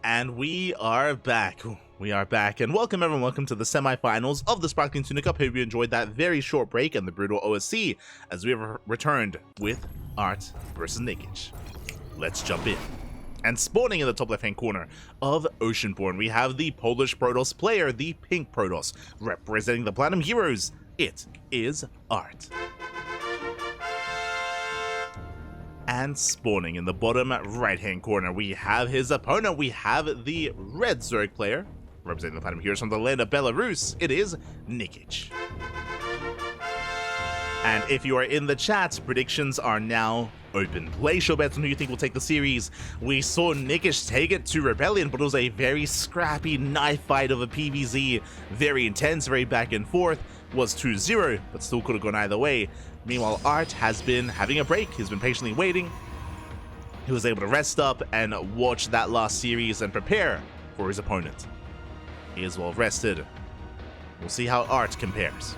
And we are back. We are back, and welcome everyone. Welcome to the semifinals of the Sparkling Tuna Cup. Hope you enjoyed that very short break and the brutal OSC as we have returned with ArT versus Nikich. Let's jump in. And spawning in the top left-hand corner of Oceanborn, we have the Polish Protoss player, the Pink Protoss, representing the Platinum Heroes. It is ArT. And spawning in the bottom right-hand corner, we have his opponent. We have the Red Zerg player, representing the Platinum Heroes from the land of Belarus. It is Nikich. And if you are in the chat, predictions are now open. Place your bets on who you think will take the series. We saw Nikich take it to Rebellion, but it was a very scrappy knife fight of a PvZ. Very intense, very back and forth. Was 2-0, but still could have gone either way. Meanwhile, ArT has been having a break. He's been patiently waiting. He was able to rest up and watch that last series and prepare for his opponent. He is well rested. We'll see how ArT compares.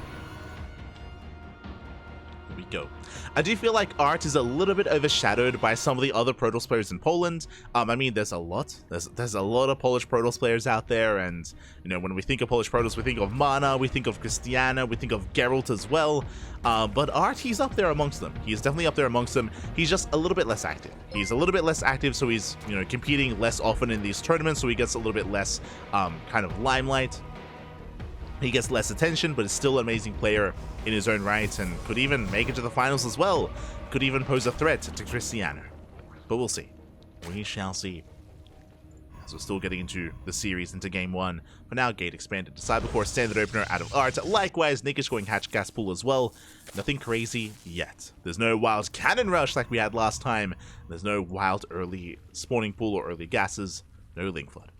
Here we go. I do feel like ArT is a little bit overshadowed by some of the other Protoss players in Poland. I mean, there's a lot. There's a lot of Polish Protoss players out there, and you know, when we think of Polish Protoss, we think of Mana, we think of Christiana, we think of Geralt as well. But ArT, he's up there amongst them. He's definitely up there amongst them. He's just a little bit less active. He's a little bit less active, so he's, you know, competing less often in these tournaments, so he gets a little bit less kind of limelight. He gets less attention, but is still an amazing player in his own right, and could even make it to the finals as well. Could even pose a threat to Christiana. But we'll see. We shall see. As we're still getting into the series, into game one. For now, gate expanded to Cybercore, standard opener out of ArT. Likewise, Nikich going hatch gas pool as well. Nothing crazy yet. There's no wild cannon rush like we had last time. There's no wild early spawning pool or early gases. No link flood.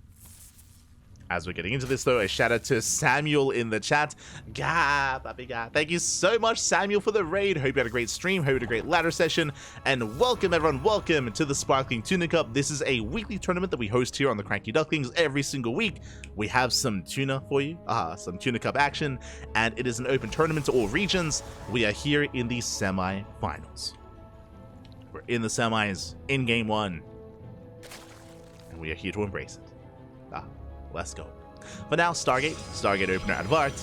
As we're getting into this, though, a shout out to Samuel in the chat. Thank you so much, Samuel, for the raid. Hope you had a great stream. Hope you had a great ladder session. And welcome, everyone. Welcome to the Sparkling Tuna Cup. This is a weekly tournament that we host here on the Cranky Ducklings every single week. We have some tuna for you, some Tuna Cup action, and it is an open tournament to all regions. We are here in the semi-finals. We're in the semis in game one, and we are here to embrace it. Let's go. For now, Stargate opener out of ArT.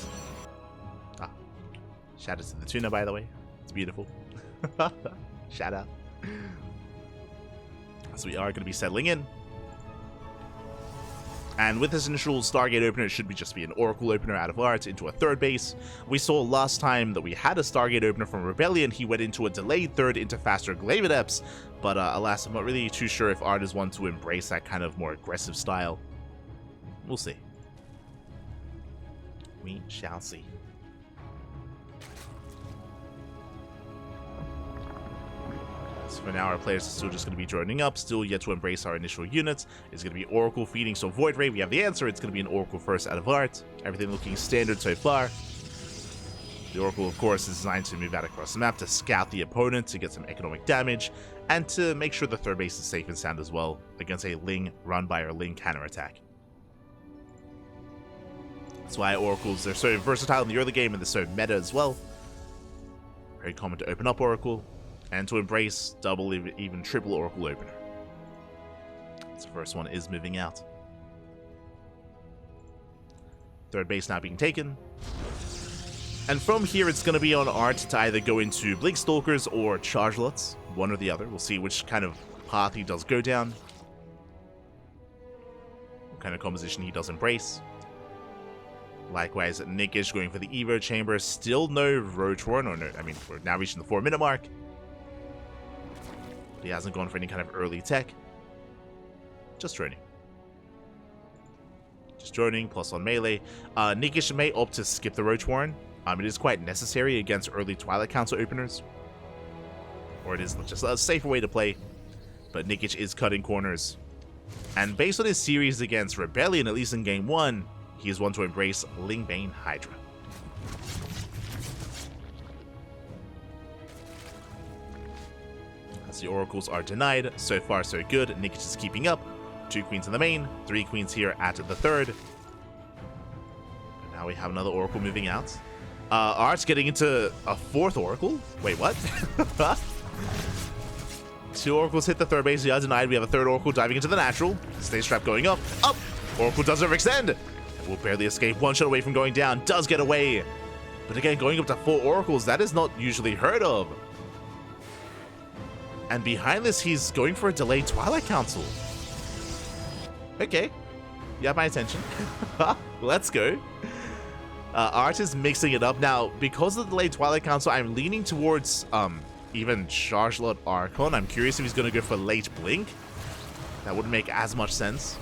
Shout out to the tuna, by the way. It's beautiful. Shout out. So we are going to be settling in. And with this initial Stargate opener, it should just be an Oracle opener out of ArT into a third base. We saw last time that we had a Stargate opener from Rebellion. He went into a delayed third into faster Glaive Adepts. But alas, I'm not really too sure if ArT is one to embrace that kind of more aggressive style. We'll see. We shall see. So for now, our players are still just going to be joining up, still yet to embrace our initial units. It's going to be Oracle feeding, so Void Ray, we have the answer. It's going to be an Oracle first out of ArT. Everything looking standard so far. The Oracle, of course, is designed to move out across the map to scout the opponent, to get some economic damage, and to make sure the third base is safe and sound as well against a Ling run by or Ling counterattack. That's why Oracles, they're so versatile in the early game and they're so meta as well. Very common to open up Oracle and to embrace double, even triple Oracle opener. So the first one is moving out. Third base now being taken. And from here, it's going to be on ArT to either go into Blink Stalkers or Charge Lots, one or the other. We'll see which kind of path he does go down. What kind of composition he does embrace. Likewise, Nikich going for the Evo Chamber. Still no Rotoran, or no, I mean, we're now reaching the 4-minute mark. But he hasn't gone for any kind of early tech. Just droning. Just droning, plus on melee. Nikich may opt to skip the Rotoran. It is quite necessary against early Twilight Council openers. Or it is just a safer way to play. But Nikich is cutting corners. And based on his series against Rebellion, at least in game one, he is one to embrace Lingbane Hydra. As the Oracles are denied, so far so good. Nikich is keeping up. 2 queens in the main, 3 queens here at the third. And now we have another Oracle moving out. ArT's getting into a 4th Oracle? Wait, what? 2 oracles hit the third base. They are denied. We have a third oracle diving into the natural. Stage trap going up. Up! Oracle does overextend. Will barely escape. One shot away from going down. Does get away. But again, going up to 4 oracles, that is not usually heard of. And behind this, he's going for a delayed Twilight Council. Okay. You have my attention. Let's go. ArT is mixing it up. Now, because of the delayed Twilight Council, I'm leaning towards even Chargelot Archon. I'm curious if he's going to go for late Blink. That wouldn't make as much sense.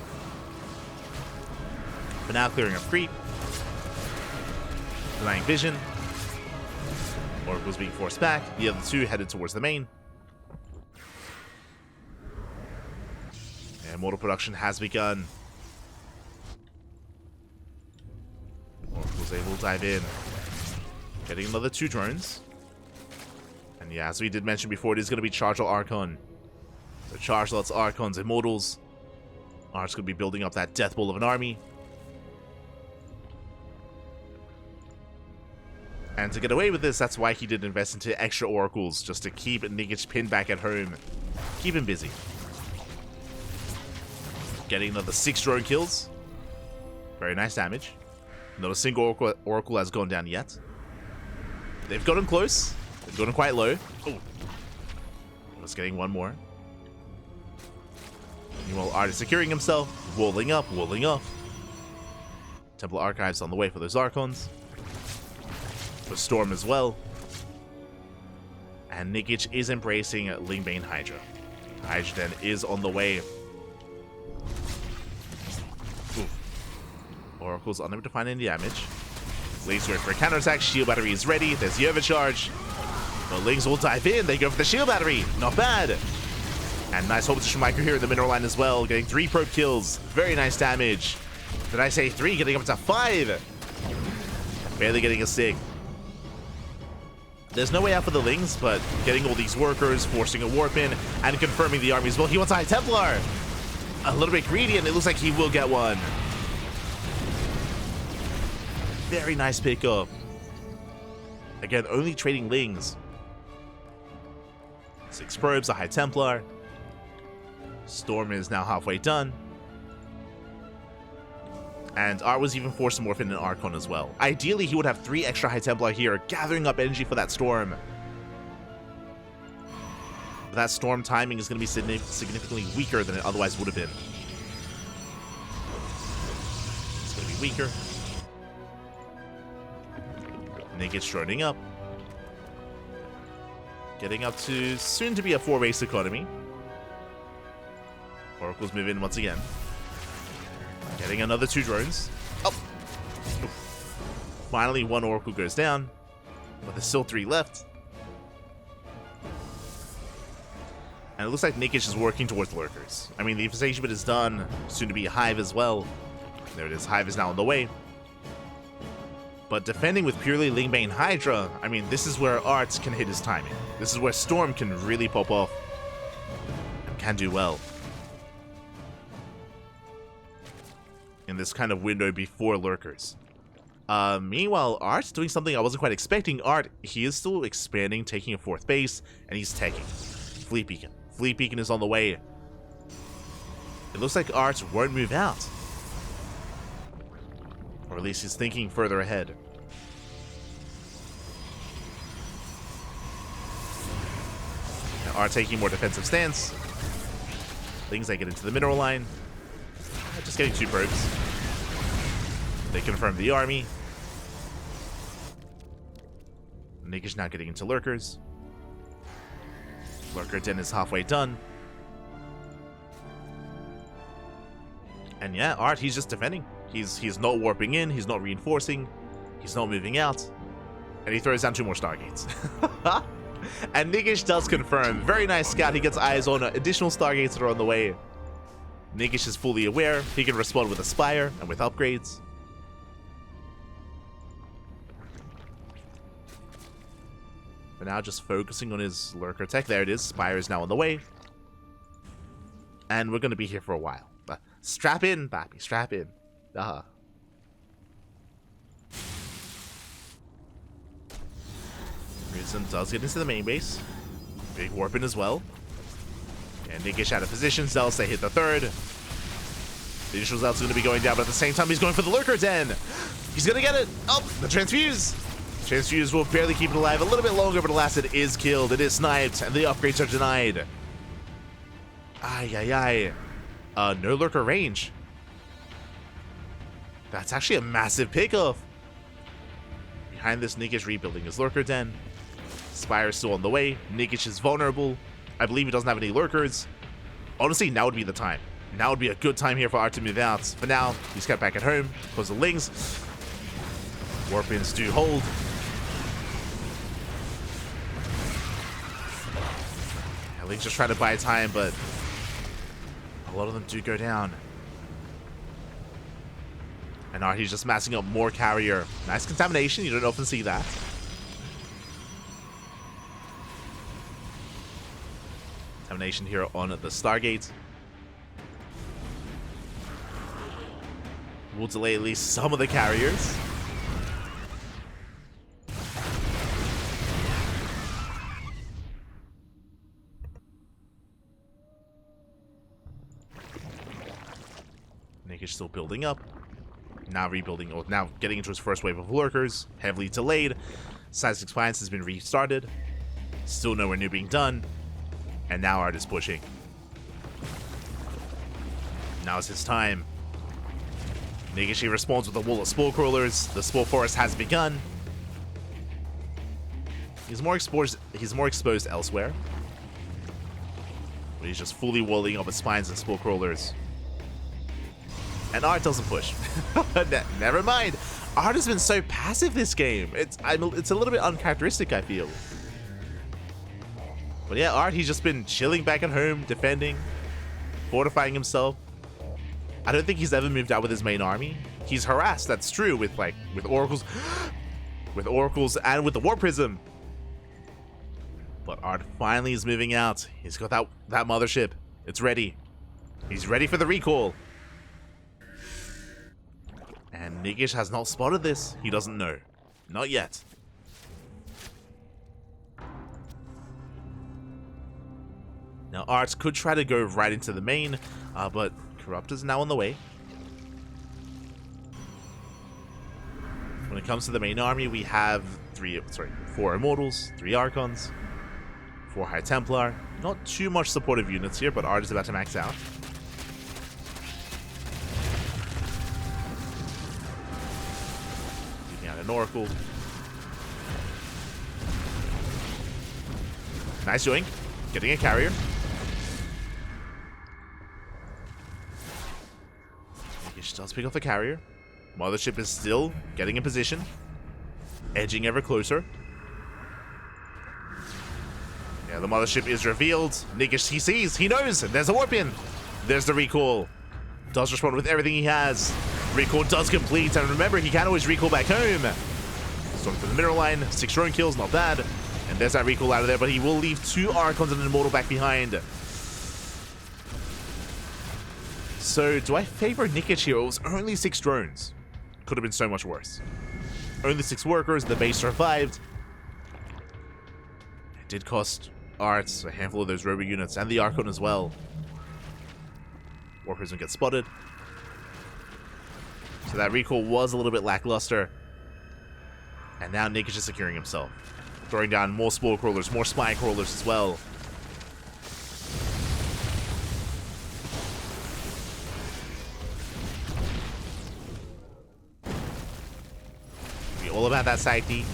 But now clearing up creep. Denying vision. Oracle's being forced back. The other 2 headed towards the main. And mortal production has begun. Oracle's able to dive in. Getting another 2 drones. And yeah, as we did mention before, it is going to be Chargelot Archon. So Chargelot's Archons, Immortals. ArT's going to be building up that death ball of an army. And to get away with this, that's why he did invest into extra oracles, just to keep Nikich pinned back at home. Keep him busy. Getting another 6 drone kills. Very nice damage. Not a single oracle has gone down yet. They've got him close. They've got him quite low. Oh. Just getting one more. Meanwhile, ArT is securing himself. Walling up, walling up. Temple Archives on the way for those Archons. For Storm as well. And Nikich is embracing Lingbane Hydra. Hydra then is on the way. Ooh. Oracle's unable to find any damage. Lings going for a counterattack. Shield battery is ready. There's the overcharge. The Lings will dive in. They go for the shield battery. Not bad. And nice hold position micro here in the mineral line as well. Getting 3 probe kills. Very nice damage. Did I say 3? Getting up to 5. Barely getting a sig. There's no way out for the Lings, but getting all these workers, forcing a warp in, and confirming the army as well. He wants a High Templar. A little bit greedy, and it looks like he will get one. Very nice pickup. Again, only trading Lings. 6 probes, a High Templar. Storm is now halfway done. And ArT was even forced to morph in an Archon as well. Ideally, he would have 3 extra High Templar here, gathering up energy for that Storm. But that Storm timing is going to be significantly weaker than it otherwise would have been. It's going to be weaker. Nikich droning up. Getting up to soon to be a 4-base economy. Oracles move in once again. Getting another 2 drones. Oh! Finally, 1 Oracle goes down. But there's still 3 left. And it looks like Nikich is working towards lurkers. I mean, the infestation bit is done. Soon to be a Hive as well. There it is. Hive is now on the way. But defending with purely Lingbane Hydra, I mean, this is where ArT can hit his timing. This is where Storm can really pop off. And can do well. In this kind of window before lurkers. Meanwhile, ArT's doing something I wasn't quite expecting. ArT, he is still expanding, taking a 4th base, and he's taking Fleet Beacon. Fleet Beacon is on the way. It looks like ArT won't move out. Or at least he's thinking further ahead. Now ArT taking more defensive stance. Things they get into the mineral line. Just getting 2 probes. They confirm the army. Nikich now getting into lurkers. Lurker den is halfway done. And yeah, ArT, he's just defending. He's not warping in, he's not reinforcing, he's not moving out. And he throws down 2 more Stargates. And Nikich does confirm. Very nice scout. He gets eyes on additional Stargates that are on the way. Nikich is fully aware. He can respond with a Spire and with upgrades. But now just focusing on his lurker tech. There it is. Spire is now on the way. And we're going to be here for a while. Strap in, Bappy. Strap in. Reason does get into the main base. Big warp in as well. And Nikich out of position. Zealous, they hit the third. The initial Zealous is going to be going down, but at the same time, he's going for the Lurker Den. He's going to get it. Oh, the Transfuse. Transfuse will barely keep it alive a little bit longer, but alas, it is killed. It is sniped, and the upgrades are denied. Ay. No Lurker range. That's actually a massive pickoff. Behind this, Nikich rebuilding his Lurker Den. Spire is still on the way. Nikich is vulnerable. I believe he doesn't have any Lurkers. Honestly, now would be the time. Now would be a good time here for ArT to move out. For now, he's kept back at home because the Lings. Warpins do hold. Yeah, Lings just trying to buy time, but a lot of them do go down. And ArT's just massing up more carrier. Nice contamination. You don't often see that. Contamination here on the Stargate. We'll delay at least some of the carriers. Nikich still building up. Now rebuilding, or now getting into his first wave of Lurkers. Heavily delayed. Seismic Defiance has been restarted. Still nowhere near being done. And now ArT is pushing. Now's his time. Nikich responds with a wall of Spore Crawlers. The Spore Forest has begun. He's more exposed elsewhere. But he's just fully walling up his spines and Spore Crawlers. And ArT doesn't push. Never mind. ArT has been so passive this game. It's a little bit uncharacteristic, I feel. But yeah, ArT, he's just been chilling back at home, defending, fortifying himself. I don't think he's ever moved out with his main army. He's harassed, that's true, with oracles, and with the War Prism. But ArT finally is moving out. He's got that mothership. It's ready. He's ready for the recall. And Nikich has not spotted this. He doesn't know. Not yet. Now, ArT could try to go right into the main, but Corrupt is now on the way. When it comes to the main army, we have 4 Immortals, 3 Archons, 4 High Templar. Not too much supportive units here, but ArT is about to max out. Taking out an Oracle. Nice doing. Getting a carrier. Nikich does pick up the carrier. Mothership is still getting in position. Edging ever closer. Yeah, the mothership is revealed. Nikich, he sees, he knows. There's a warp in. There's the recall. Does respond with everything he has. Recall does complete. And remember, he can always recall back home. Storm through the middle line. 6 drone kills, not bad. And there's that recall out of there, but he will leave 2 Archons and an Immortal back behind. So, do I favor Nikich here? It was only 6 drones. Could have been so much worse. Only 6 workers, the base survived. It did cost ArT a handful of those Robo units, and the Archon as well. War Prism gets spotted. So that recall was a little bit lackluster. And now Nikich is securing himself. Throwing down more Spore Crawlers, more Spy Crawlers as well. Be all about that safety.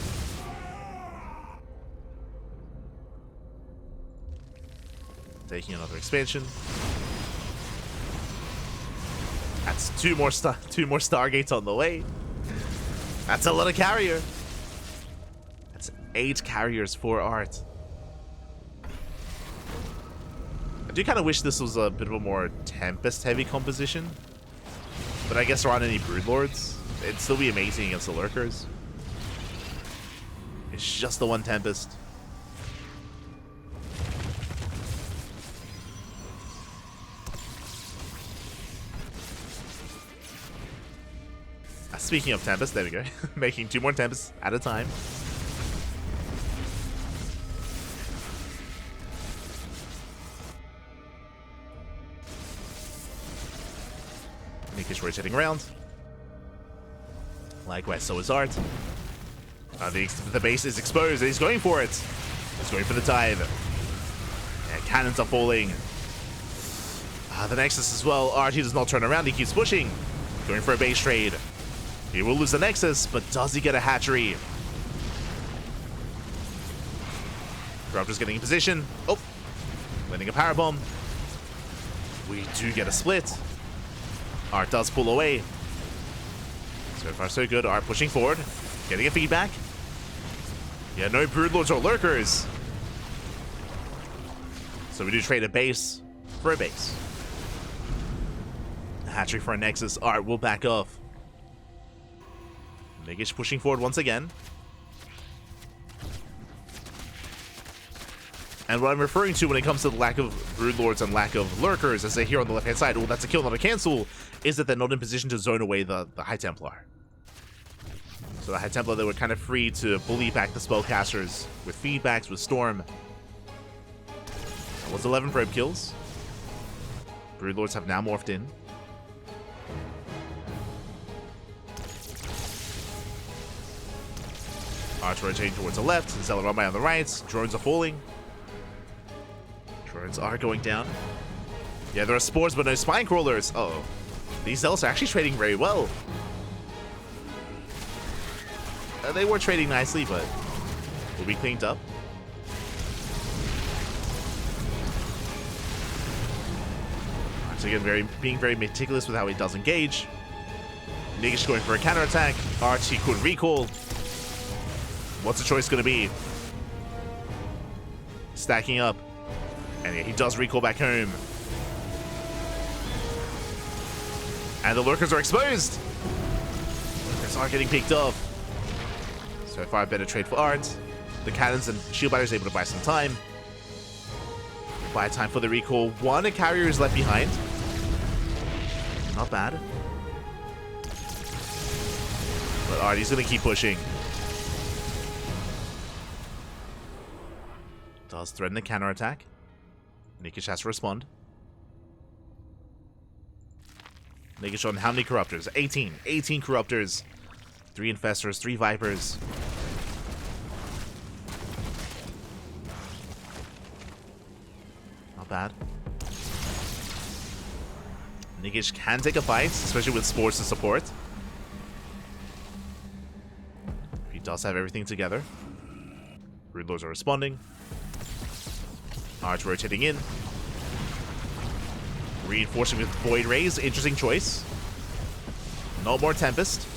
Taking another expansion. That's two more Stargates on the way. That's a lot of carrier. 8 carriers for ArT. I do kind of wish this was a bit of a more Tempest-heavy composition. But I guess there aren't any Broodlords. It'd still be amazing against the Lurkers. It's just the one Tempest. Speaking of Tempest, there we go. Making 2 more Tempests at a time. Nikich rotating around. Likewise, so is ArT. The base is exposed, and he's going for it. He's going for the dive. And cannons are falling. The Nexus as well. ArT does not turn around, he keeps pushing. Going for a base trade. He will lose the Nexus, but does he get a hatchery? Corruptor's getting in position. Oh, landing a power bomb. We do get a split. ArT does pull away. So far so good. ArT pushing forward, getting a feedback. Yeah, no Broodlords or Lurkers. So we do trade a base for a base. A hatchery for a Nexus. ArT will back off. Nikich pushing forward once again. And what I'm referring to when it comes to the lack of Broodlords and lack of Lurkers, as they here on the left-hand side, well, that's a kill, not a cancel, is that they're not in position to zone away the High Templar. So the High Templar, they were kind of free to bully back the spellcasters with feedbacks, with Storm. That was 11 probe kills. Broodlords have now morphed in. ArT rotating towards the left, Zealot Rumbai on the right, drones are falling. Drones are going down. Yeah, there are spores, but no spine crawlers. Uh-oh. These Zealots are actually trading very well. They were trading nicely, but will be cleaned up. ArT again being very meticulous with how he does engage. Nikich going for a counterattack. ArT, he could recall. What's the choice going to be? Stacking up. And yeah, he does recall back home. And the Lurkers are exposed. Lurkers are getting picked off. So far, a better trade for ArT. The cannons and shield batters able to buy some time. Buy time for the recall. A carrier is left behind. Not bad. But ArT, he's going to keep pushing. Does threaten the counterattack. Nikich has to respond. Nikich on how many Corruptors? 18. 18 Corruptors. 3 Infestors, 3 Vipers. Not bad. Nikich can take a fight, especially with Spores to support. He does have everything together. Broodlords are responding. ArT rotating in. Reinforcing with Void Rays. Interesting choice. No more Tempest.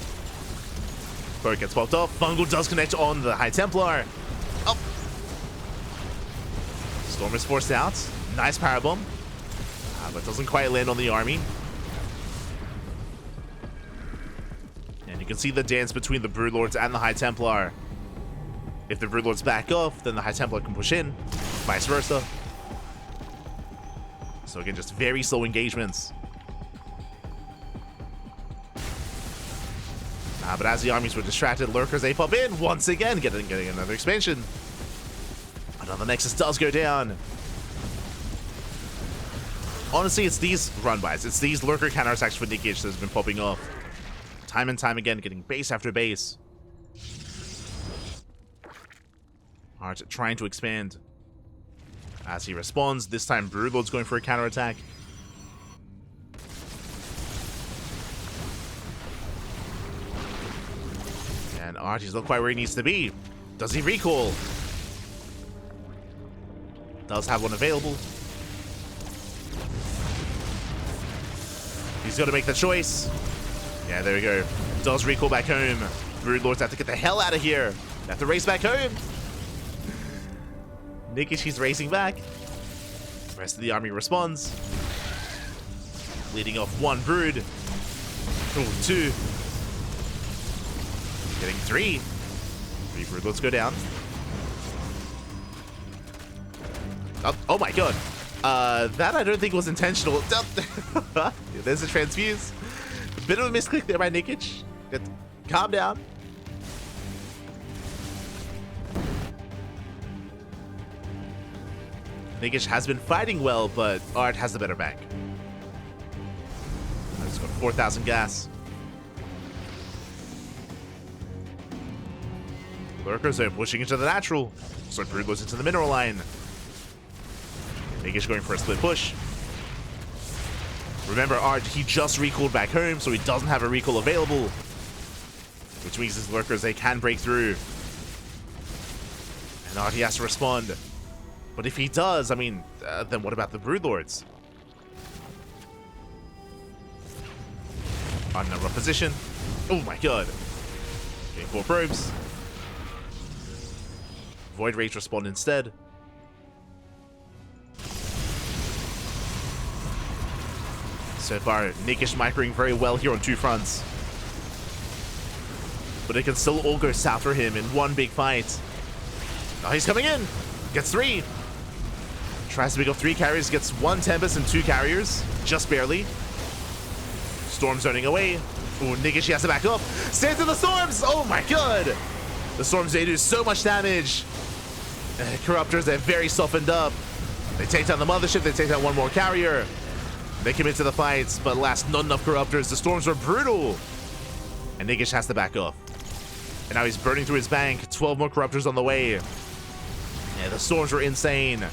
Bird gets popped off. Fungal does connect on the High Templar. Oh! Storm is forced out. Nice Parabomb. But doesn't quite land on the army. And you can see the dance between the Broodlords and the High Templar. If the Broodlords back off, then the High Templar can push in. Vice versa. So again, just very slow engagements. But as the armies were distracted, Lurkers, they pop in once again, getting another expansion. Another Nexus does go down. Honestly, it's these run-bys. It's these Lurker counterattacks for Nikich that's been popping off. Time and time again, getting base after base. ArT trying to expand. As he responds, this time Broodlord's going for a counterattack. And ArT is not quite where he needs to be. Does he recall? Does have one available. He's got to make the choice. Yeah, there we go. Does recall back home. Broodlords have to get the hell out of here. They have to race back home. Nikich, he's racing back. The rest of the army responds. Leading off 1 Brood. Ooh, 2. Getting 3. 3 Broodlords go down. Oh my god. That I don't think was intentional. There's a transfuse. Bit of a misclick there by Nikich. Calm down. Nikich has been fighting well, but ArT has the better back. He's got 4,000 gas. Lurkers are pushing into the natural. So Brood goes into the mineral line. Nikich going for a split push. Remember, ArT, he just recalled back home, so he doesn't have a recall available. Which means his Lurkers, they can break through. And ArT has to respond. But if he does, I mean, then what about the Broodlords? ArT in a rough position. Oh my god. Getting 4 probes. Void Rage respond instead. So far, Nikich microing very well here on 2 fronts. But it can still all go south for him in one big fight. Oh, he's coming in! Gets 3. Tries to pick up 3 carriers, gets 1 Tempest and 2 carriers. Just barely. Storm zoning away. Ooh, Nikich, he has to back up. Stands in the storms! Oh my god! The storms, they do so much damage. Corruptors, they're very softened up. They take down the mothership, they take down 1 more carrier. They commit to the fights, but last not enough Corruptors. The storms were brutal. And Nikich has to back off. And now he's burning through his bank. 12 more Corruptors on the way. Yeah, the storms were insane.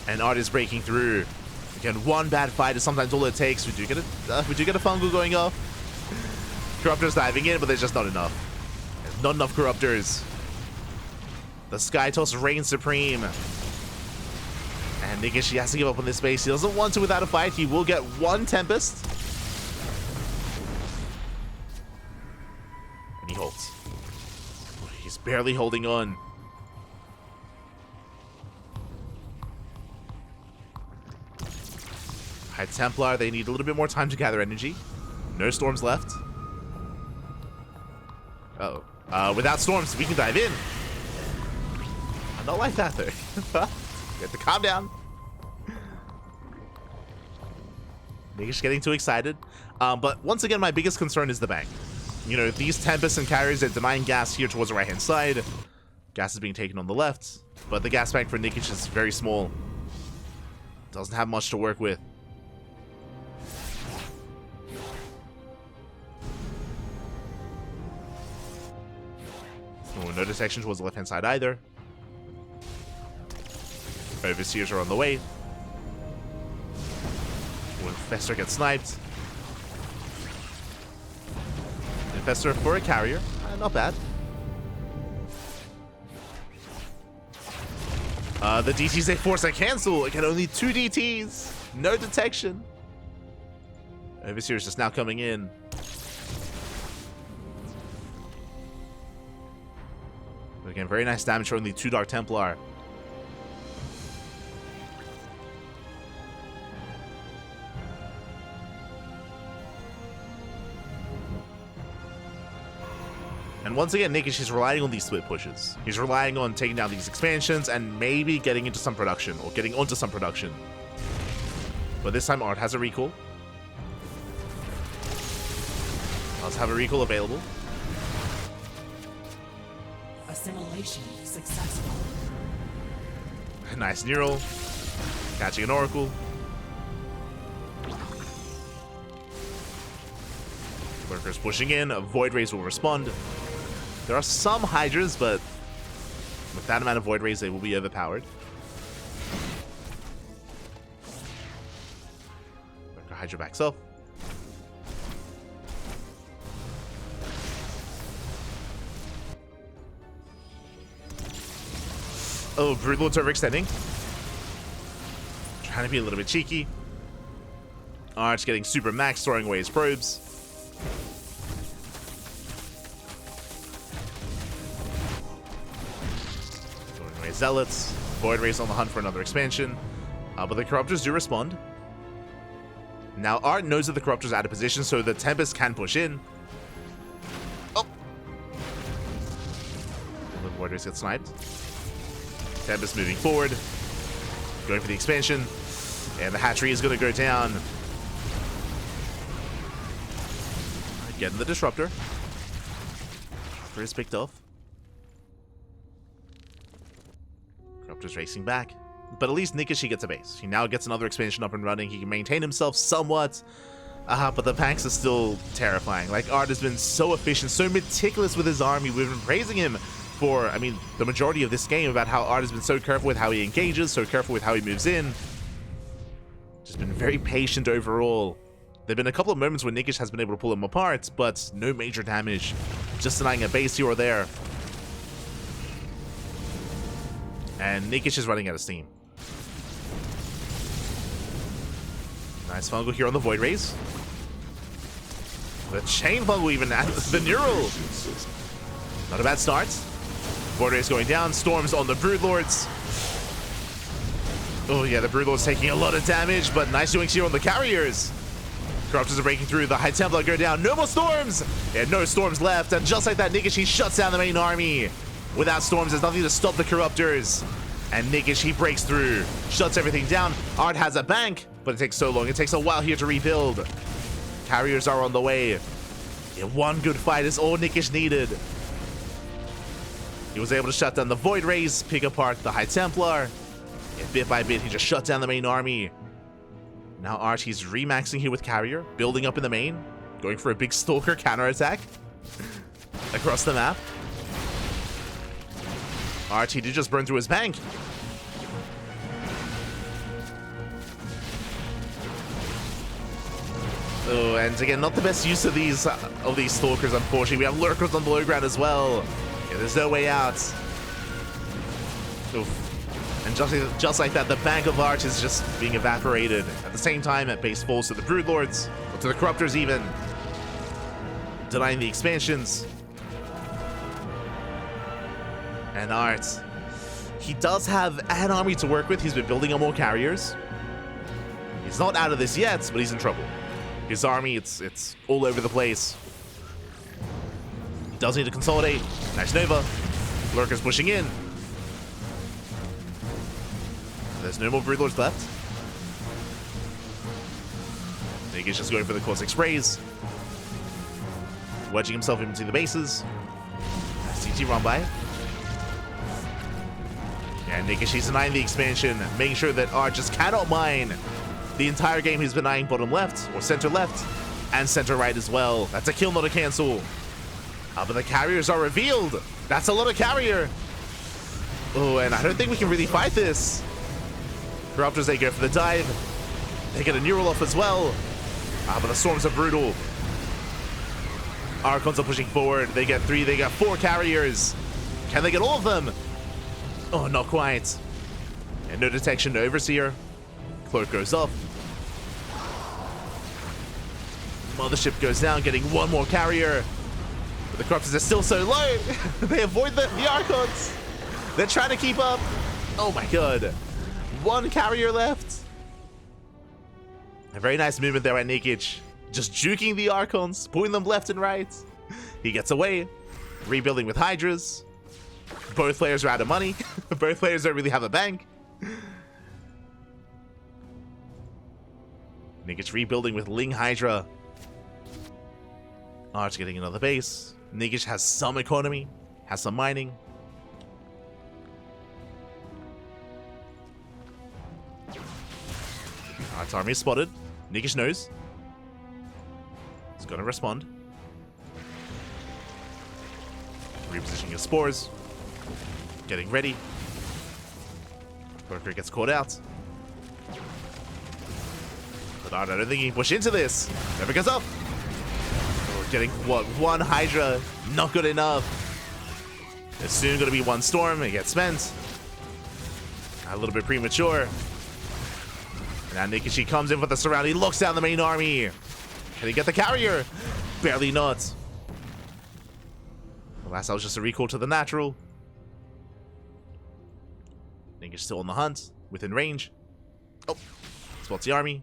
And ArT is breaking through. Again, 1 bad fight is sometimes all it takes. We do get a fungal going off. Corruptors diving in, but there's just not enough. There's not enough Corruptors. The Sky Toss reigns supreme. And Nikich, he has to give up on this base. He doesn't want to without a fight. He will get 1 Tempest. And he holds. He's barely holding on. High Templar, they need a little bit more time to gather energy. No storms left. Uh-oh. Without storms, we can dive in. I don't like that, though. You have to calm down. Nikich getting too excited. But once again, my biggest concern is the bank. You know, these Tempests and carriers are denying gas here towards the right-hand side. Gas is being taken on the left. But the gas bank for Nikich is very small. Doesn't have much to work with. Oh, no detection towards the left-hand side either. Overseers are on the way. When Infestor gets sniped. Infestor for a carrier. Not bad. The DTs they force a cancel. Again, only 2 DTs. No detection. Overseer is just now coming in. But again, very nice damage for only 2 Dark Templar. And once again, Nikich is relying on these split pushes. He's relying on taking down these expansions and maybe getting into some production, or getting onto some production. But this time ArT has a recall. Let's have a recall available. Assimilation successful. Nice neural. Catching an Oracle. Lurkers pushing in. A Void Rays will respond. There are some Hydras, but with that amount of Void Rays, they will be overpowered. Lurker Hydra backs up. Oh, Broodlord's overextending. Trying to be a little bit cheeky. ArT's getting super max, throwing away his probes. Throwing away Zealots. Void Rays on the hunt for another expansion. But the Corruptors do respond. Now, ArT knows that the Corruptors are out of position, so the Tempest can push in. Oh! The Void Rays get sniped. Tempest moving forward, going for the expansion, and the hatchery is going to go down. Getting the disruptor. First picked off. Corruptor's racing back, but at least Nikich, he gets a base. He now gets another expansion up and running. He can maintain himself somewhat, But the tanks are still terrifying. Like, ArT has been so efficient, so meticulous with his army. We've been praising him for, I mean, the majority of this game about how ArT has been so careful with how he engages, so careful with how he moves in. Just been very patient overall. There have been a couple of moments where Nikich has been able to pull him apart, but no major damage. Just denying a base here or there. And Nikich is running out of steam. Nice fungal here on the Void Rays. The chain fungal even at the neural. Not a bad start. Void Rays going down. Storms on the Broodlords. Oh yeah, the Broodlord's taking a lot of damage, but nice doings here on the carriers. Corruptors are breaking through. The High Templar go down. No more storms! Yeah, no storms left. And just like that, Nikich, he shuts down the main army. Without storms, there's nothing to stop the Corruptors. And Nikich, he breaks through. Shuts everything down. ArT has a bank, but it takes so long. It takes a while here to rebuild. Carriers are on the way. Yeah, one good fight is all Nikich needed. He was able to shut down the Void Rays, pick apart the High Templar. Yeah, bit by bit, he just shut down the main army. Now ArT, he's remaxing here with Carrier, building up in the main, going for a big Stalker counterattack across the map. ArT, he did just burn through his bank. Oh, and again, not the best use of these Stalkers, unfortunately. We have Lurkers on below ground as well. Yeah, there's no way out. Oof. And just like that, the bank of ArT is just being evaporated. At the same time, that base falls to the Broodlords, or to the Corruptors even, denying the expansions. And ArT, he does have an army to work with. He's been building on more carriers. He's not out of this yet, but he's in trouble. His army, it's all over the place. He does need to consolidate. Nice Nova. Lurkers pushing in. There's no more Broodlords left. Nikich just going for the Caustic Sprays. Wedging himself into the bases. CT run by. And Nikich, he's denying the expansion, making sure that ArT just cannot mine. The entire game he's been eyeing bottom left, or center left, and center right as well. That's a kill, not a cancel. But the carriers are revealed. That's a lot of carrier. Oh, and I don't think we can really fight this. Corruptors, they go for the dive. They get a neural off as well. But the storms are brutal. Archons are pushing forward. They get 3, they got 4 carriers. Can they get all of them? Oh, not quite. And no detection, no Overseer. Cloak goes off. Mothership goes down, getting 1 more carrier. But the Corruptors are still so low. They avoid the Archons. They're trying to keep up. Oh my god. 1 carrier left. A very nice movement there by Nikich. Just juking the Archons, pulling them left and right. He gets away. Rebuilding with Hydras. Both players are out of money. Both players don't really have a bank. Nikich rebuilding with Ling Hydra. ArT getting another base. Nikich has some economy, has some mining. ArT's army is spotted. Nikich knows. He's gonna respond. Repositioning his spores. Getting ready. Lurker gets caught out. But ArT, I don't think he can push into this. Never goes up. Oh, getting what? 1 Hydra. Not good enough. There's soon gonna be 1 storm. It gets spent. A little bit premature. Now Nikich comes in for the surround. He looks down the main army. Can he get the carrier? Barely not. The last that was just a recall to the natural. Nikich still on the hunt, within range. Oh, spots the army.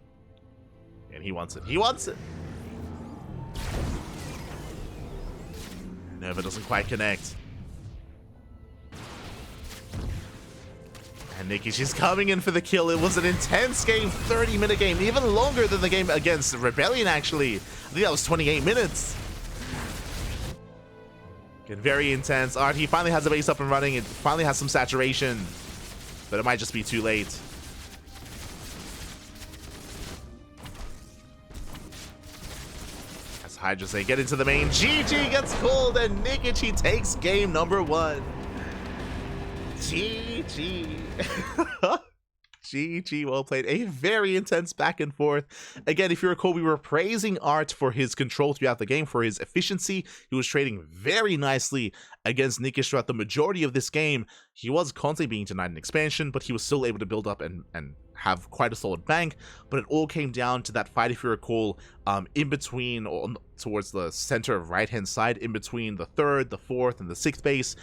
And he wants it. He wants it. Nova doesn't quite connect. And Nikich is coming in for the kill. It was an intense game, 30-minute game, even longer than the game against Rebellion, actually. I think that was 28 minutes. Getting very intense. ArT, he finally has a base up and running. It finally has some saturation, but it might just be too late. Hydra say get into the main. GG gets called, and Nikich, he takes game number 1. GG. GG, well played. A very intense back and forth. Again, if you recall, we were praising ArT for his control throughout the game, for his efficiency. He was trading very nicely against Nikich throughout the majority of this game. He was constantly being denied an expansion, but he was still able to build up and have quite a solid bank. But it all came down to that fight, if you recall, in between, or towards the center right-hand side, in between the 3rd, the 4th, and the 6th base.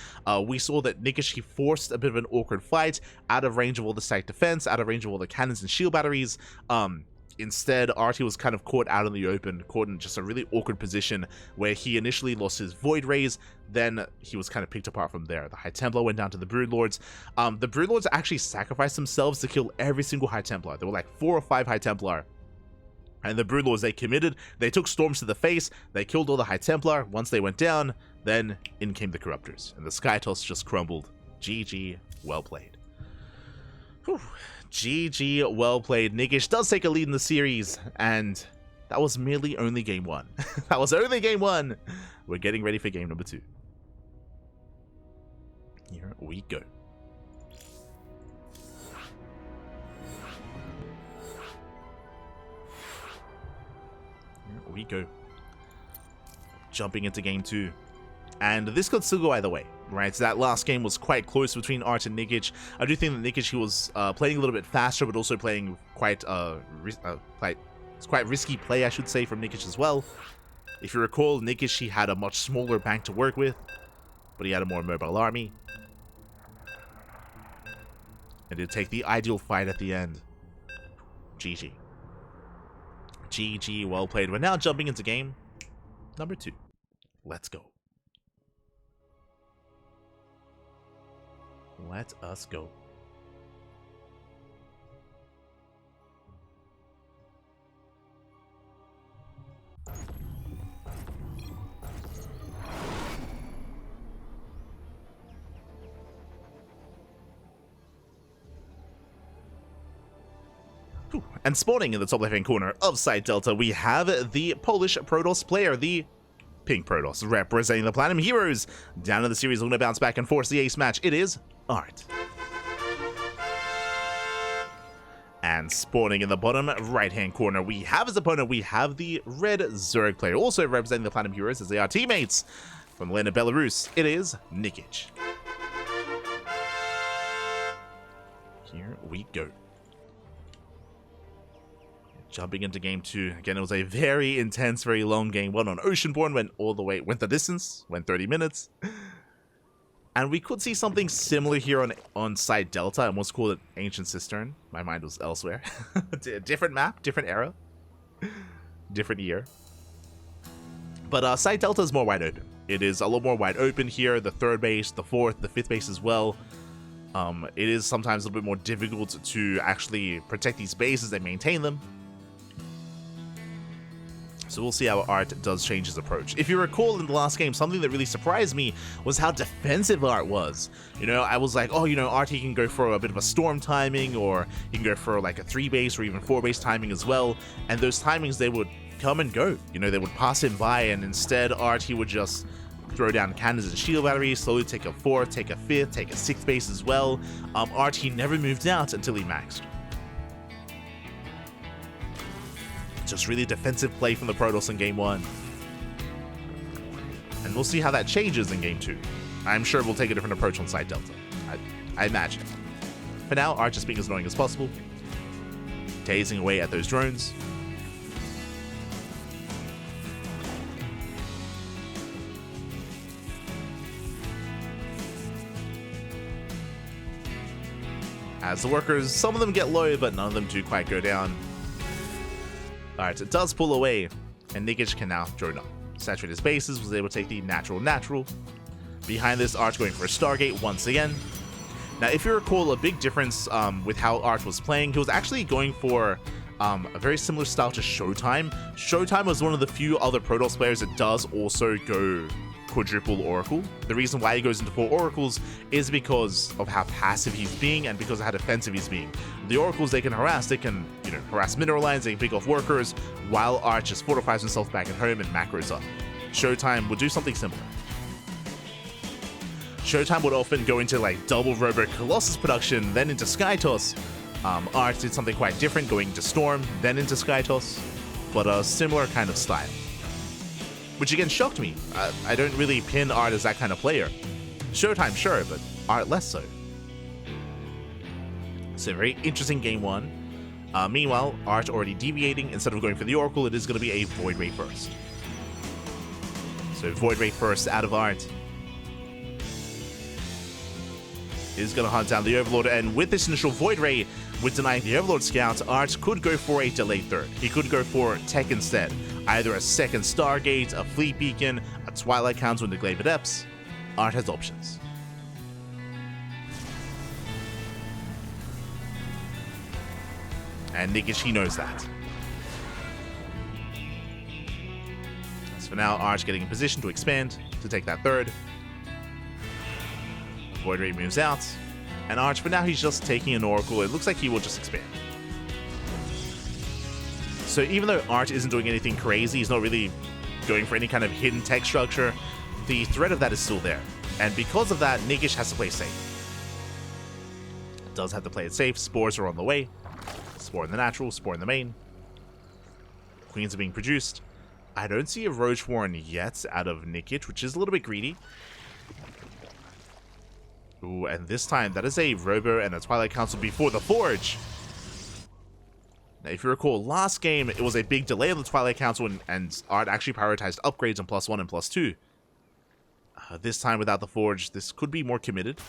We saw that Nikich, he forced a bit of an awkward fight, out of range of all the stack defense, out of range of all the cannons and shield batteries. Instead, ArT was kind of caught out in the open, caught in just a really awkward position where he initially lost his Void Rays, then he was kind of picked apart from there. The High Templar went down to the Broodlords. The Broodlords actually sacrificed themselves to kill every single High Templar. There were like 4 or 5 High Templar. And the Broodlords, they committed, they took storms to the face, they killed all the High Templar. Once they went down, then in came the Corruptors, and the Skytoss just crumbled. GG, well played. Whew. GG, well played. Nikich does take a lead in the series, and that was merely only game 1. That was only game 1. We're getting ready for game number 2. Here we go. Here we go. Jumping into game 2. And this could still go either way, right? So that last game was quite close between ArT and Nikich. I do think that Nikich, he was playing a little bit faster, but also playing quite it's quite risky play, I should say, from Nikich as well. If you recall, Nikich, he had a much smaller bank to work with, but he had a more mobile army. And did take the ideal fight at the end. GG. GG, well played. We're now jumping into game number 2. Let's go. Let us go. And spawning in the top left-hand corner of side Delta, we have the Polish Protoss player, the Pink Protoss, representing the Platinum Heroes. Down in the series, looking to bounce back and force the ace match. It is ArT. And spawning in the bottom right-hand corner, we have as opponent, we have the Red Zerg player, also representing the Platinum Heroes as they are teammates. From the land of Belarus, it is Nikich. Here we go. Jumping into game 2. Again, it was a very intense, very long game. One on Oceanborn, went the distance, went 30 minutes. And we could see something similar here on side Delta. I almost called it Ancient Cistern. My mind was elsewhere. Different map, different era, different year. But side Delta is more wide open. It is a lot more wide open here. The 3rd base, the 4th, the 5th base as well. It is sometimes a little bit more difficult to actually protect these bases and maintain them. So we'll see how ArT does change his approach. If you recall in the last game, something that really surprised me was how defensive ArT was. You know, I was like, oh, you know, ArT can go for a bit of a storm timing, or he can go for like a 3-base or even 4-base timing as well. And those timings, they would come and go. You know, they would pass him by, and instead ArT, he would just throw down cannons and shield batteries, slowly take a 4th, take a 5th, take a 6th base as well. ArT, he never moved out until he maxed. Just really defensive play from the Protoss in game 1. And we'll see how that changes in game 2. I'm sure we'll take a different approach on side Delta. I imagine. For now, ArT just being as annoying as possible. Tasing away at those drones. As the workers, some of them get low, but none of them do quite go down. Alright, it does pull away, and Nikich can now drone up. Saturate his bases, was able to take the natural. Behind this, ArT going for a Stargate once again. Now, if you recall, a big difference with how ArT was playing, he was actually going for a very similar style to Showtime. Showtime was one of the few other Protoss players that does also go quadruple Oracle. The reason why he goes into 4 Oracles is because of how passive he's being and because of how defensive he's being. The Oracles they can harass, harass mineral lines, they can pick off workers, while ArT just fortifies himself back at home and macros up. Showtime would do something similar. Showtime would often go into like double Robo Colossus production, then into Skytoss. ArT did something quite different, going into Storm, then into Skytoss, but a similar kind of style. Which again shocked me. I don't really pin ArT as that kind of player. Showtime, sure, but ArT less so. So very interesting game 1. Meanwhile, ArT already deviating. Instead of going for the Oracle, it is going to be a Void Ray first. So Void Ray first out of ArT. Is going to hunt down the Overlord, and with this initial Void Ray, with denying the Overlord Scout, ArT could go for a delayed third. He could go for tech instead. Either a second Stargate, a Fleet Beacon, a Twilight Council in the Glaive Adepts. ArT has options. And Nikich, he knows that. So for now, ArT getting in position to expand, to take that third. Void Ray moves out, and ArT, for now, he's just taking an Oracle. It looks like he will just expand. So even though ArT isn't doing anything crazy, he's not really going for any kind of hidden tech structure, the threat of that is still there. And because of that, Nikich has to play safe. Does have to play it safe. Spores are on the way. Spore in the natural, Spore in the main. Queens are being produced. I don't see a Roach Warren yet out of Nikich, which is a little bit greedy. Ooh, and this time, that is a Robo and a Twilight Council before the Forge. Now, if you recall, last game, it was a big delay of the Twilight Council, and ArT actually prioritized upgrades on +1 and +2. This time, without the Forge, this could be more committed.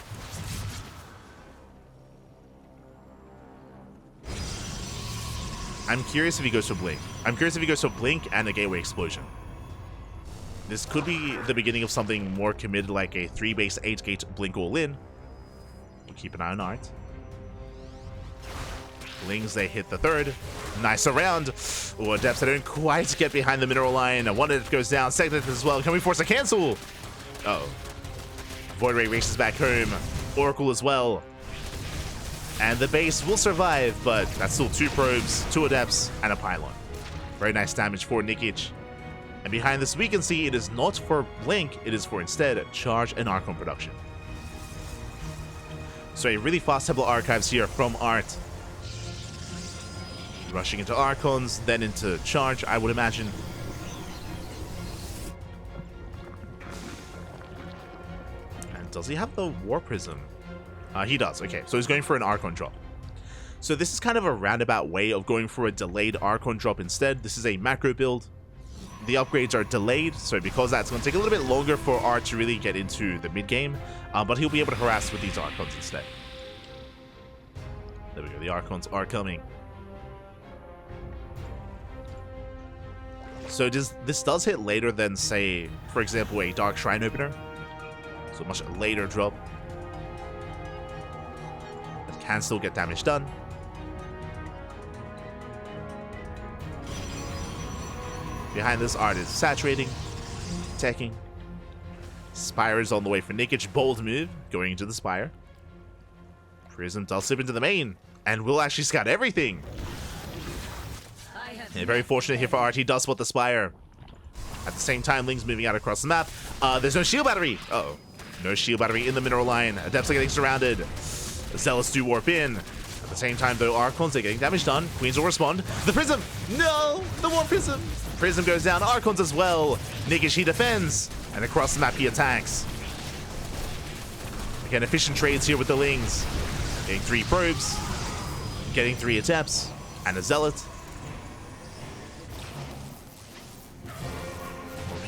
I'm curious if he goes for Blink. I'm curious if he goes for Blink and a Gateway Explosion. This could be the beginning of something more committed, like a 3-base 8-gate Blink all-in. We'll keep an eye on ArT. Lings, they hit the third. Nice around. Oh, Adepts, they don't quite get behind the mineral line. One Adept goes down, second Adept as well. Can we force a cancel? Uh-oh. Void Ray races back home. Oracle as well. And the base will survive, but that's still 2 probes, 2 Adepts, and a pylon. Very nice damage for Nikich. And behind this, we can see it is not for Blink, it is for instead Charge and Archon production. So a really fast Temple Archives here from ArT. Rushing into Archons, then into Charge, I would imagine. And does he have the War Prism? He does, okay. So he's going for an Archon drop. So this is kind of a roundabout way of going for a delayed Archon drop instead. This is a macro build. The upgrades are delayed, so because that's going to take a little bit longer for ArT to really get into the mid-game, but he'll be able to harass with these Archons instead. There we go, the Archons are coming. So this does hit later than, say, for example, a Dark Shrine Opener. So much later drop. But can still get damage done. Behind this, ArT is saturating, teching. Spire is on the way for Nikich. Bold move, going into the Spire. Prism does slip into the main, and will actually scout everything. Yeah, very fortunate here for ArT. He does spot the Spire. At the same time, Ling's moving out across the map. There's no shield battery. Uh-oh. No shield battery in the mineral line. Adepts are getting surrounded. The Zealots do warp in. At the same time, though, Archons are getting damage done. Queens will respond. The Prism! No! The War Prism! Prism goes down. Archons as well. Nikich, he defends. And across the map, he attacks. Again, efficient trades here with the Lings. Getting 3 probes. Getting 3 Adepts. And a Zealot.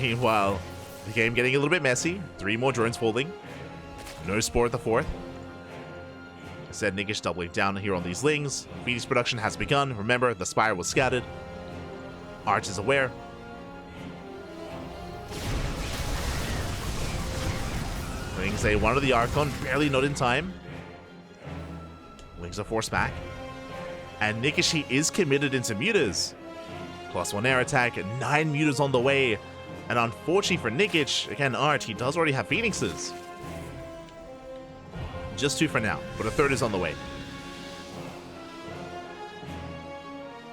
Meanwhile, the game getting a little bit messy. 3 more drones falling. No Spore at the 4th. I said Nikich doubling down here on these Lings. Phoenix production has begun. Remember, the Spire was scattered. ArT is aware. Lings a one of the Archon, barely not in time. Lings are forced back. And Nikich, he is committed into mutas. +1 air attack, 9 mutas on the way. And unfortunately for Nikich, again, ArT, he does already have Phoenixes. Just 2 for now, but a 3rd is on the way.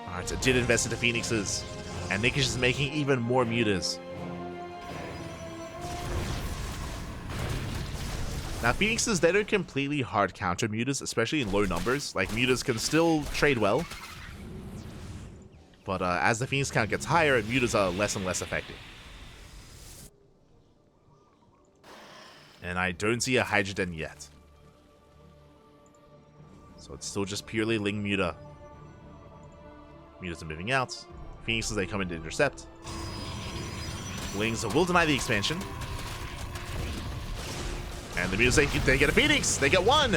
ArT did invest into Phoenixes, and Nikich is making even more mutas. Now, Phoenixes, they don't completely hard counter mutas, especially in low numbers. Like, mutas can still trade well. But as the Phoenix count gets higher, mutas are less and less effective. And I don't see a Hydroden yet. So it's still just purely Ling Muta. Mutas are moving out. Phoenixes, they come in to intercept. Lings will deny the expansion. And the Mutas, they get a Phoenix! They get 1!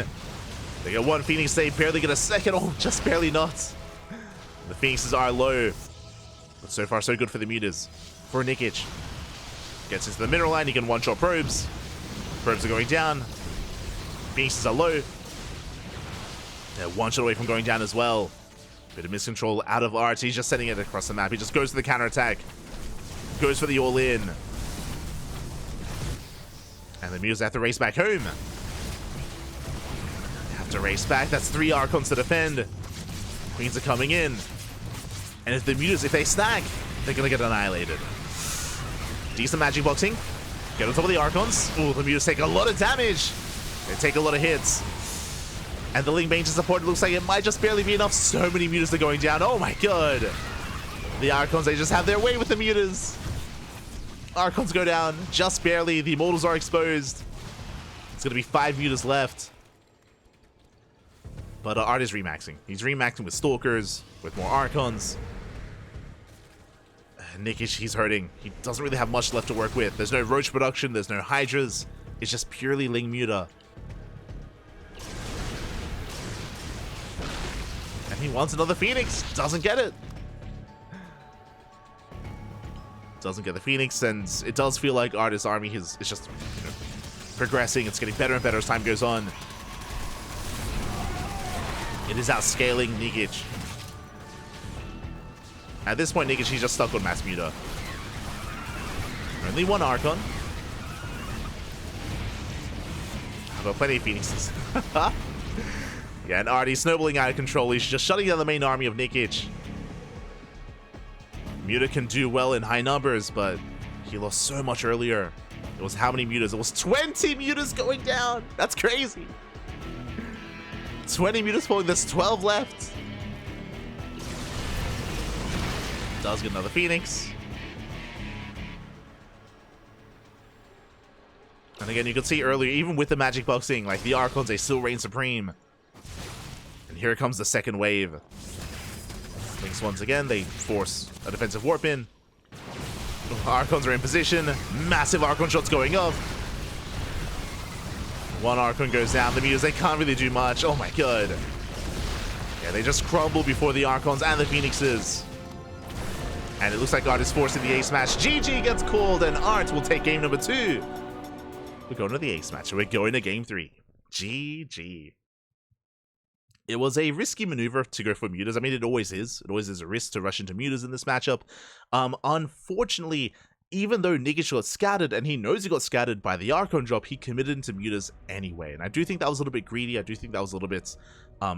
They get 1 Phoenix, they barely get a second. Oh, just barely not. The Phoenixes are low. But so far, so good for the Mutas. For Nikich. Gets into the mineral line, he can one-shot probes. Probes are going down. Phoenixes are low. They're one shot away from going down as well. Bit of miscontrol out of ArT. He's just sending it across the map. He just goes for the counter-attack. Goes for the all-in. And the Mutas have to race back home. They have to race back. That's 3 Archons to defend. Queens are coming in. And if the Mutas, if they stack, they're going to get annihilated. Decent magic boxing. Get on top of the Archons. Ooh, the Mutas take a lot of damage. They take a lot of hits. And the Ling Mage's support, it looks like it might just barely be enough. So many Mutas are going down. Oh my god. The Archons, they just have their way with the Mutas. Archons go down. Just barely. The Immortals are exposed. It's going to be 5 Mutas left. But ArT is remaxing. He's remaxing with Stalkers, with more Archons. Nikich, he's hurting. He doesn't really have much left to work with. There's no Roach production. There's no Hydras. It's just purely Ling Muta. And he wants another Phoenix. Doesn't get it. Doesn't get the Phoenix, and it does feel like ArT's army is just progressing. It's getting better and better as time goes on. It is outscaling Nikich. At this point, Nikich, he's just stuck on Mass Muta. Only 1 Archon. But plenty of Phoenixes. Yeah, and ArT snowballing out of control. He's just shutting down the main army of Nikich. Muta can do well in high numbers, but he lost so much earlier. It was how many Mutas? It was 20 Mutas going down! That's crazy! 20 Mutas falling, there's 12 left! Does get another Phoenix. And again, you can see earlier, even with the magic boxing, like the Archons, they still reign supreme. And here comes the second wave. Lynx once again, they force a defensive warp in. Archons are in position. Massive Archon shots going up. 1 Archon goes down. The Mutas, they can't really do much. Oh my god. Yeah, they just crumble before the Archons and the Phoenixes. And it looks like ArT is forcing the ace match. GG gets called, and ArT will take game number 2. We're going to the ace match. We're going to game 3. GG. It was a risky maneuver to go for Mutas. I mean, it always is. It always is a risk to rush into Mutas in this matchup. Unfortunately, even though Nikich got scattered, and he knows he got scattered by the Archon drop, he committed into Mutas anyway. And I do think that was a little bit greedy. I do think that was a little bit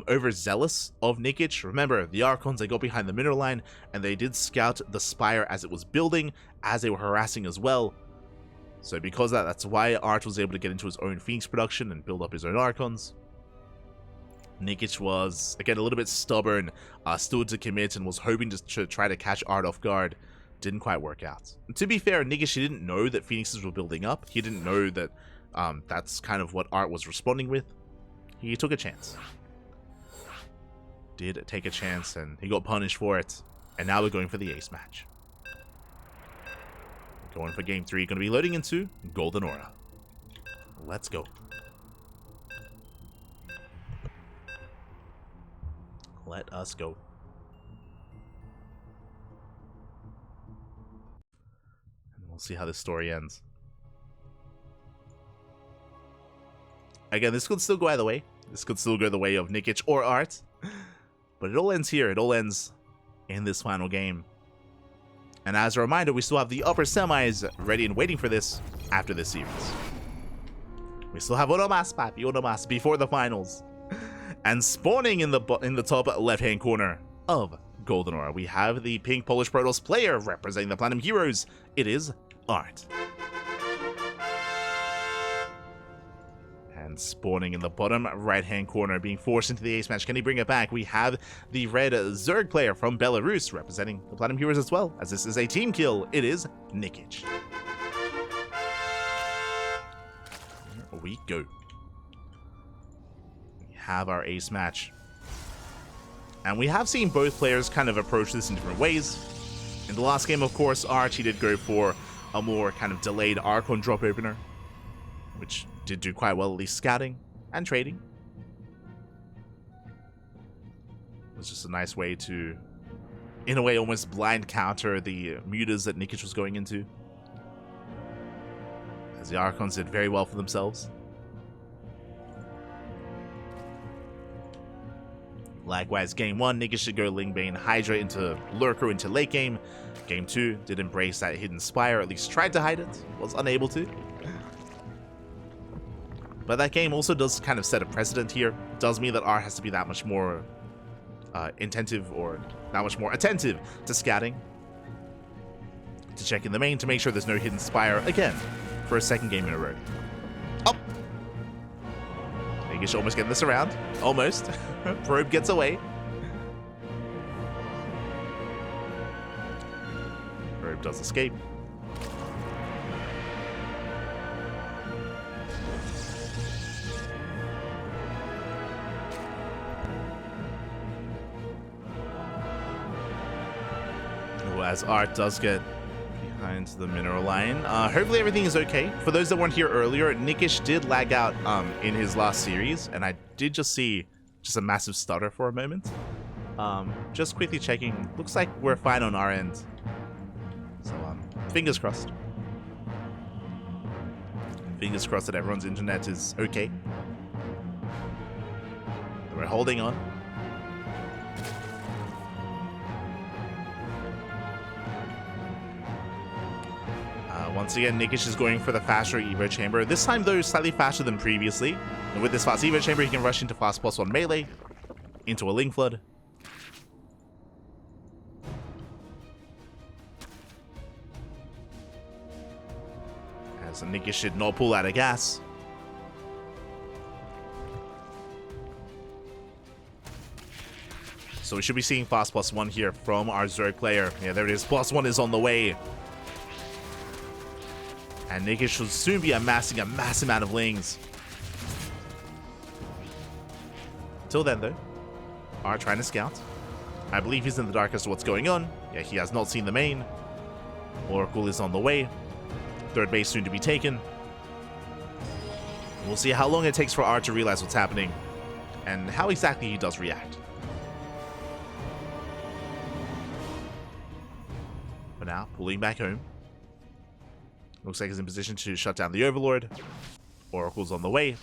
overzealous of Nikich. Remember, the Archons, they got behind the mineral line, and they did scout the Spire as it was building, as they were harassing as well. So because of that, that's why ArT was able to get into his own Phoenix production and build up his own Archons. Nikich was, again, a little bit stubborn, still to commit, and was hoping to try to catch ArT off guard. Didn't quite work out. And to be fair, Nikich, he didn't know that Phoenixes were building up. He didn't know that that's kind of what ArT was responding with. He took a chance. Did take a chance, and he got punished for it. And now we're going for the ace match. Going for game 3. Going to be loading into Golden Aura. Let's go. Let us go. And we'll see how this story ends. Again, this could still go either way. This could still go the way of Nikich or ArT. But it all ends here. It all ends in this final game. And as a reminder, we still have the upper semis ready and waiting for this after this series. We still have uno más, papi, uno más before the finals. And spawning in the top left-hand corner of Golden Aura, we have the pink Polish Protoss player representing the Platinum Heroes. It is ArT. And spawning in the bottom right-hand corner, being forced into the ace match. Can he bring it back? We have the red Zerg player from Belarus representing the Platinum Heroes as well, as this is a team kill. It is Nikich. Here we go. We have our ace match. And we have seen both players kind of approach this in different ways. In the last game, of course, ArT did go for a more kind of delayed Archon drop opener, which did do quite well, at least scouting and trading. It was just a nice way to, in a way, almost blind counter the mutas that Nikich was going into, as the Archons did very well for themselves. Likewise, game 1, Nikich should go Lingbane Hydra into Lurker into late game. Game 2 did embrace that hidden Spire, at least tried to hide it, was unable to. But that game also does kind of set a precedent here. It does mean that ArT has to be that much more intentive, or that much more attentive to scouting, to check in the main to make sure there's no hidden Spire again for a second game in a row. Oh! Nikich almost getting this around. Almost. Probe gets away. Probe does escape. As ArT does get behind the mineral line. Hopefully everything is okay. For those that weren't here earlier, Nikich did lag out in his last series, and I did just see just a massive stutter for a moment. Just quickly checking. Looks like we're fine on our end. So fingers crossed. Fingers crossed that everyone's internet is okay. We're holding on. Once again, Nikich is going for the faster Evo Chamber. This time, though, slightly faster than previously. And with this fast Evo Chamber, he can rush into fast +1 melee, into a Ling Flood. As Nikich should not pull out of gas. So we should be seeing fast +1 here from our Zerg player. Yeah, there it is. +1 is on the way. And Nikich should soon be amassing a massive amount of Lings. Till then, though, ArT trying to scout. I believe he's in the dark as to what's going on. Yeah, he has not seen the main. Oracle is on the way. Third base soon to be taken. We'll see how long it takes for ArT to realize what's happening and how exactly he does react. For now, pulling back home. Looks like he's in position to shut down the Overlord. Oracle's on the way.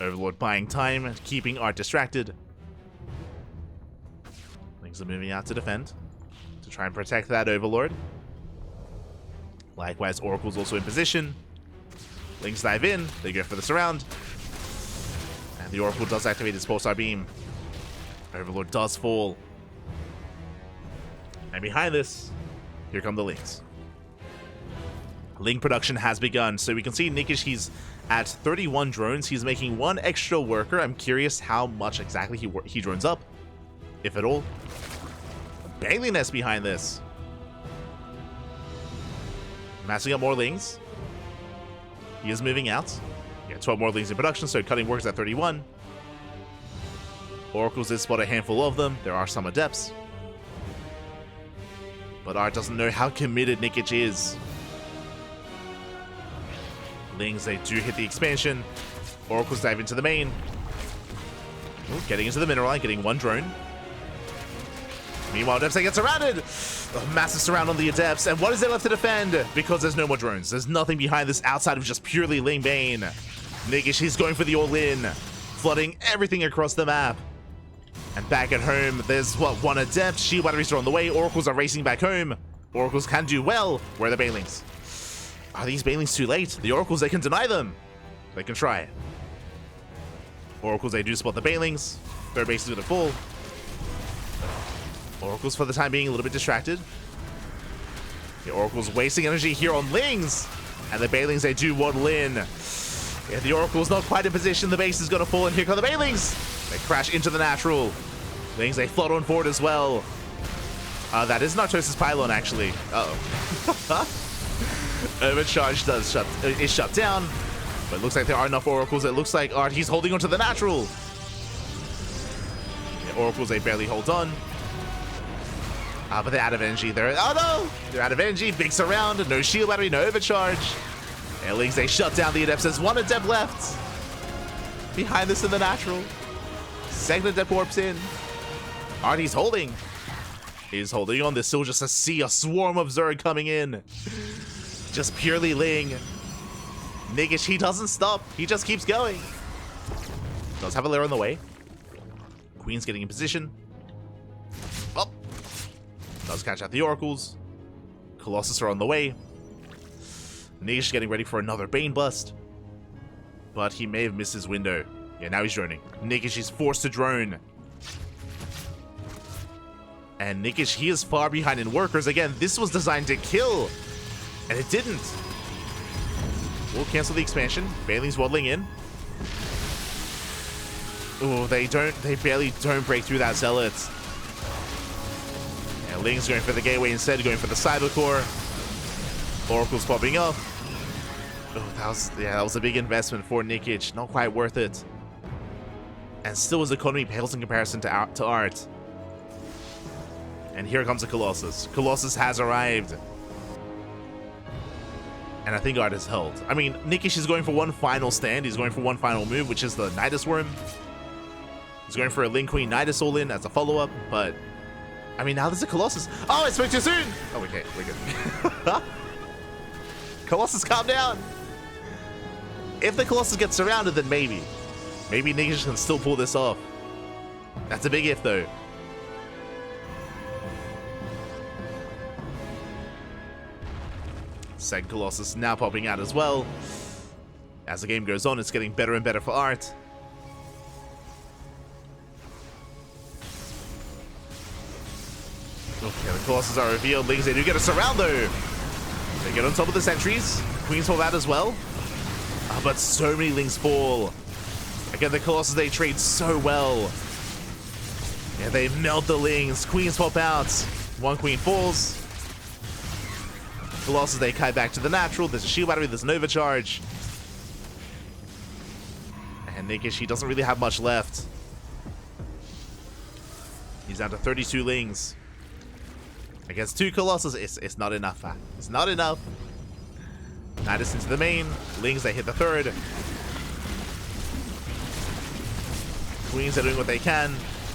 Overlord buying time, keeping ArT distracted. Things are moving out to defend, to try and protect that Overlord. Likewise, Oracle's also in position. Lings dive in, they go for the surround. And the Oracle does activate his Pulsar Beam. Overlord does fall. And behind this, here come the Lings. Ling production has begun, so we can see Nikich, he's at 31 drones. He's making one extra worker. I'm curious how much exactly he drones up, if at all. Bailiness behind this. Massing up more Lings. He is moving out. Yeah, 12 more Lings in production, so cutting works at 31. Oracles did spot a handful of them. There are some Adepts. But ArT doesn't know how committed Nikich is. Lings, they do hit the expansion. Oracles dive into the main. Ooh, getting into the mineral line, getting one drone. Meanwhile, Adepts gets surrounded. A massive surround on the Adepts. And what is there left to defend? Because there's no more drones. There's nothing behind this outside of just purely Lingbane. Nikich, he's going for the all-in. Flooding everything across the map. And back at home, there's, what, one adept. Shield batteries are on the way. Oracles are racing back home. Oracles can do well. Where are the Banelings? Are these Banelings too late? The Oracles, they can deny them. They can try. Oracles, they do spot the Banelings. Third base is going to fall. Oracles, for the time being, a little bit distracted. The Oracle's wasting energy here on Lings. And the Banelings, they do waddle in. Yeah, the Oracle's not quite in position. The base is going to fall, and here come the Banelings. They crash into the natural. Lings, they float on forward as well. That is Nartosis Pylon, actually. Uh-oh. Overcharge is shut down. But it looks like there are enough Oracles. It looks like ArT, he's holding onto the natural. Yeah, Oracles, they barely hold on. But they're out of energy. Oh no! They're out of energy. Big surround. No shield battery, no overcharge. Lings, they shut down the Adepts. There's one Adept left. Behind this in the natural. Second Adept warps in. ArT, he's holding. He's holding on. There's still just a swarm of Zerg coming in. Just purely Ling. Nikich, he doesn't stop. He just keeps going. Does have a lair on the way. Queen's getting in position. Oh. Does catch out the Oracles. Colossus are on the way. Nikich getting ready for another Bane bust. But he may have missed his window. Yeah, now he's droning. Nikich is forced to drone. And Nikich, he is far behind in workers. Again, this was designed to kill. And it didn't. We'll cancel the expansion. Banelings waddling in. Oh, they barely don't break through that Zealot. And Ling's going for the gateway instead, going for the Cyber Core. Oracle's popping up. Oh, that was a big investment for Nikich. Not quite worth it. And still his economy pales in comparison to ArT. And here comes the Colossus. Colossus has arrived. And I think ArT is held. I mean, Nikich is going for one final stand. He's going for one final move, which is the Nidus Worm. He's going for a Ling Queen Nidus all-in as a follow-up, but... I mean, now there's a Colossus. Oh, I spoke too soon! Oh, okay, we're good. Colossus, calm down! If the Colossus gets surrounded, then maybe. Maybe Nikich can still pull this off. That's a big if, though. Second Colossus now popping out as well. As the game goes on, it's getting better and better for ArT. Okay, the Colossus are revealed. Lings, they do get a surround though. They get on top of the sentries. Queens fall out as well. But so many Lings fall. Again, the Colossus, they trade so well. Yeah, they melt the Lings. Queens pop out. One Queen falls. Colossus, they kite back to the natural. There's a shield battery, there's an overcharge. And Nikich, he doesn't really have much left. He's down to 32 Lings. Against 2 Colossus, it's not enough. It's not enough. Nidus into the main. Lings, they hit the third. Queens are doing what they can.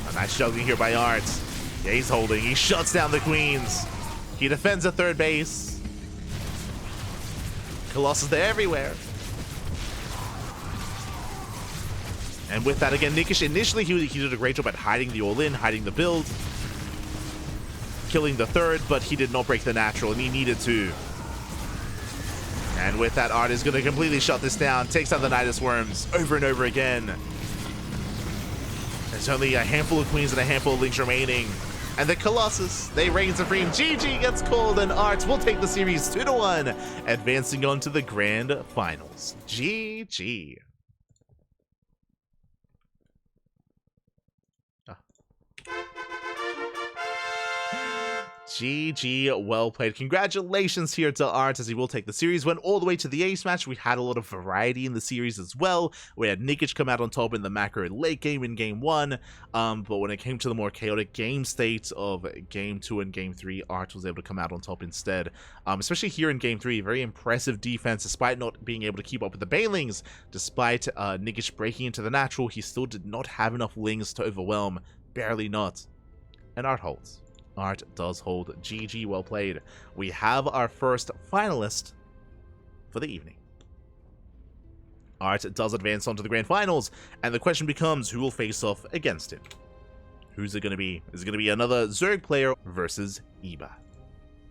A nice juggling here by ArT. Yeah, he's holding. He shuts down the Queens. He defends the third base. Colossus, they're everywhere. And with that, again, Nikich, initially he did a great job at hiding the all-in, hiding the build. Killing the third, but he did not break the natural, and he needed to. And with that, ArT is going to completely shut this down. Takes out the Nidus Worms over and over again. There's only a handful of Queens and a handful of Lings remaining. And the Colossus, they reign supreme. GG gets called, and ArT will take the series 2-1, advancing on to the grand finals. GG. GG, well played. Congratulations here to ArT, as he will take the series. Went all the way to the ace match. We had a lot of variety in the series as well. We had Nikich come out on top in the macro late game in game 1. But when it came to the more chaotic game state of game 2 and game 3, ArT was able to come out on top instead. Especially here in game 3, very impressive defense despite not being able to keep up with the Banelings. Despite Nikich breaking into the natural, he still did not have enough Lings to overwhelm. Barely not. And ArT holds. ArT does hold. GG, well played. We have our first finalist for the evening. ArT does advance on to the grand finals, and the question becomes, who will face off against him? Who's it going to be? Is it going to be another Zerg player versus Eba?